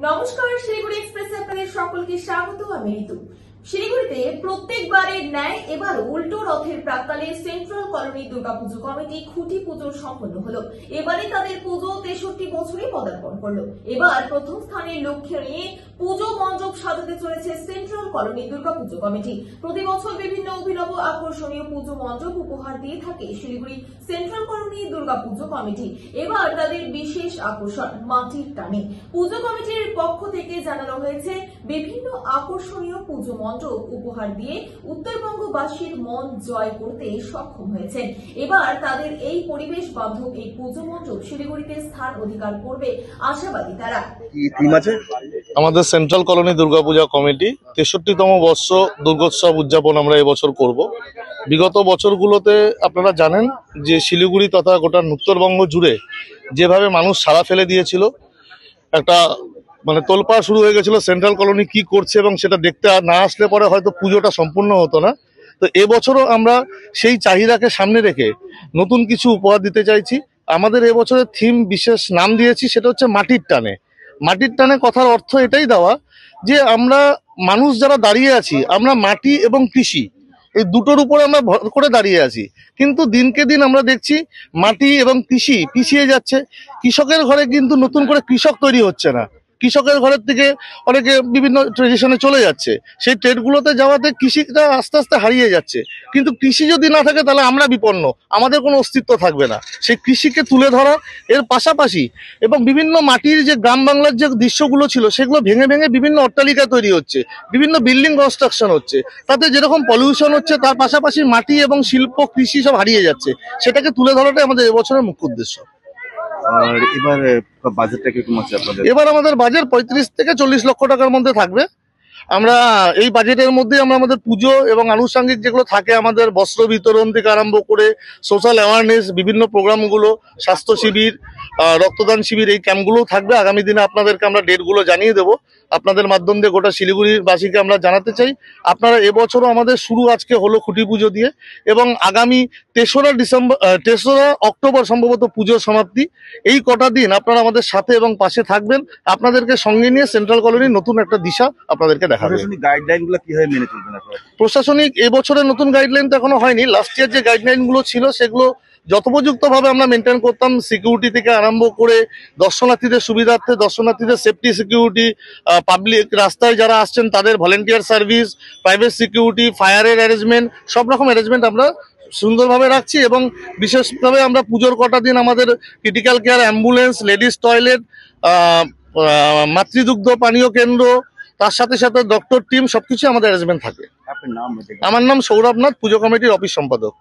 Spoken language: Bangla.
নমস্কার, শিলিগুড়ি এক্সপ্রেসে আপনাদের সকলকে স্বাগত। আমি ঋতু। শিলিগুড়িতে প্রত্যেকবারের ন্যায় এবার উল্টো রথের প্রাক্কালে সেন্ট্রাল কলোনি দুর্গাপুজো কমিটি খুঁটি পুজো সম্পন্ন হলো। এবারে তাদের পুজো 63 বছরে পদার্পণ করলো। এবার প্রথম স্থানের লক্ষ্য নিয়ে পুজো মণ্ডপ সাজাতে চলেছে সেন্ট্রাল কলোনি দুর্গাপুজো কমিটি। প্রতি বছর বিভিন্ন অভিনব আকর্ষণীয় পুজো মণ্ডপ উপহার দিয়ে থাকে Siliguri central colony Durga Puja committee. এবার তাদের বিশেষ আকর্ষণ মাটির টানে। পুজো কমিটির পক্ষ থেকে জানানো হয়েছে বিভিন্ন আকর্ষণীয় পুজো মণ্ডপ উপহার দিয়ে উত্তরবঙ্গবাসীর মন জয় করতে সক্ষম হয়েছেন। এবার তাদের এই পরিবেশ বান্ধব এই পুজো মণ্ডপ শিলিগুড়িতে স্থান অধিকার করবে আশাবাদী তারা। আমাদের সেন্ট্রাল কলোনি দুর্গাপূজা কমিটি 63তম বর্ষ দুর্গোৎসব উদযাপন আমরা এবছর করব। বিগত বছরগুলোতে আপনারা জানেন যে শিলিগুড়ি তথা গোটা উত্তরবঙ্গ জুড়ে যেভাবে মানুষ সাড়া ফেলে দিয়েছিল, একটা তোলপাড় শুরু হয়ে গেছিল সেন্ট্রাল কলোনি কি করছে, এবং সেটা দেখতে না আসলে পরে হয়তো পুজোটা সম্পূর্ণ হতো না। তো এবছরও আমরা সেই চাহিদাকে সামনে রেখে নতুন কিছু উপহার দিতে চাইছি। আমাদের এবছরের থিম বিশেষ নাম দিয়েছি, সেটা হচ্ছে মাটির টানে। মাটির টানে কথার অর্থ এটাই দেওয়া যে আমরা মানুষ যারা দাঁড়িয়ে আছি, আমরা মাটি এবং কৃষি এই দুটোর উপরে আমরা ভর করে দাঁড়িয়ে আছি, কিন্তু দিনকে দিন আমরা দেখছি মাটি এবং কৃষি পিছিয়ে যাচ্ছে। কৃষকের ঘরে কিন্তু নতুন করে কৃষক তৈরি হচ্ছে না, কৃষকের ঘরের থেকে অনেকে বিভিন্ন ট্রেডিশনে চলে যাচ্ছে। সেই ট্রেডগুলোতে যাওয়াতে কৃষিটা আস্তে আস্তে হারিয়ে যাচ্ছে। কিন্তু কৃষি যদি না থাকে তাহলে আমরা বিপন্ন, আমাদের কোনো অস্তিত্ব থাকবে না। সেই কৃষিকে তুলে ধরা, এর পাশাপাশি এবং বিভিন্ন মাটির যে গ্রাম বাংলার যে দৃশ্যগুলো ছিল সেগুলো ভেঙে ভেঙে বিভিন্ন অট্টালিকা তৈরি হচ্ছে, বিভিন্ন বিল্ডিং কনস্ট্রাকশন হচ্ছে। তাতে যেরকম পলিউশন হচ্ছে, তার পাশাপাশি মাটি এবং শিল্প কৃষি সব হারিয়ে যাচ্ছে। সেটাকে তুলে ধরাটাই আমাদের এবছরের মুখ্য উদ্দেশ্য। আর এবার বাজেটটা কিরকম আছে আপনাদের? এবার আমাদের বাজেট 35 থেকে 40 লক্ষ টাকার মধ্যে থাকবে। আমরা এই বাজেটের মধ্যে আমরা আমাদের পুজো এবং আনুষঙ্গিক যেগুলো থাকে, আমাদের বস্ত্র বিতরণ থেকে আরম্ভ করে সোশ্যাল অ্যাওয়ারনেস, বিভিন্ন প্রোগ্রামগুলো, স্বাস্থ্য শিবির, রক্তদান শিবির, এই ক্যাম্পগুলোও থাকবে। আগামী দিনে আপনাদেরকে আমরা ডেটগুলো জানিয়ে দেবো। আপনাদের মাধ্যম দিয়ে গোটা শিলিগুড়ির বাসীকে আমরা জানাতে চাই, আপনারা এবছরও আমাদের শুরু আজকে হলো খুঁটি পুজো দিয়ে, এবং আগামী 3রা অক্টোবর সম্ভবত পুজোর সমাপ্তি। এই কটা দিন আপনারা আমাদের সাথে এবং পাশে থাকবেন। আপনাদেরকে সঙ্গে নিয়ে সেন্ট্রাল কলোনির নতুন একটা দিশা আপনাদেরকে দেখাবে। প্রশাসনিক গাইডলাইনগুলো কিভাবে মেনে চলবেন আপনারা? প্রশাসনিক এবছরের নতুন গাইডলাইন তো এখনো হয়নি। লাস্ট ইয়ার যে গাইডলাইনগুলো ছিল সেগুলো যথোপযুক্তভাবে আমরা মেনটেন করতাম। সিকিউরিটি থেকে আরম্ভ করে দর্শনার্থীদের সুবিধার্থে, দর্শনার্থীদের সেফটি সিকিউরিটি, পাবলিক রাস্তায় যারা আসছেন তাদের ভলেন্টিয়ার সার্ভিস, প্রাইভেট সিকিউরিটি, ফায়ারের অ্যারেঞ্জমেন্ট, সব রকম অ্যারেঞ্জমেন্ট আমরা সুন্দরভাবে রাখছি। এবং বিশেষভাবে আমরা পুজোর কটা দিন আমাদের critical care ambulance, ladies toilet, মাতৃদুগ্ধ পানীয় কেন্দ্র, তার সাথে সাথে ডক্টর টিম, সবকিছু আমাদের অ্যারেঞ্জমেন্ট থাকে। আপনার নাম? আমার নাম সৌরভ নাথ, পুজো কমিটির অফিস সম্পাদক।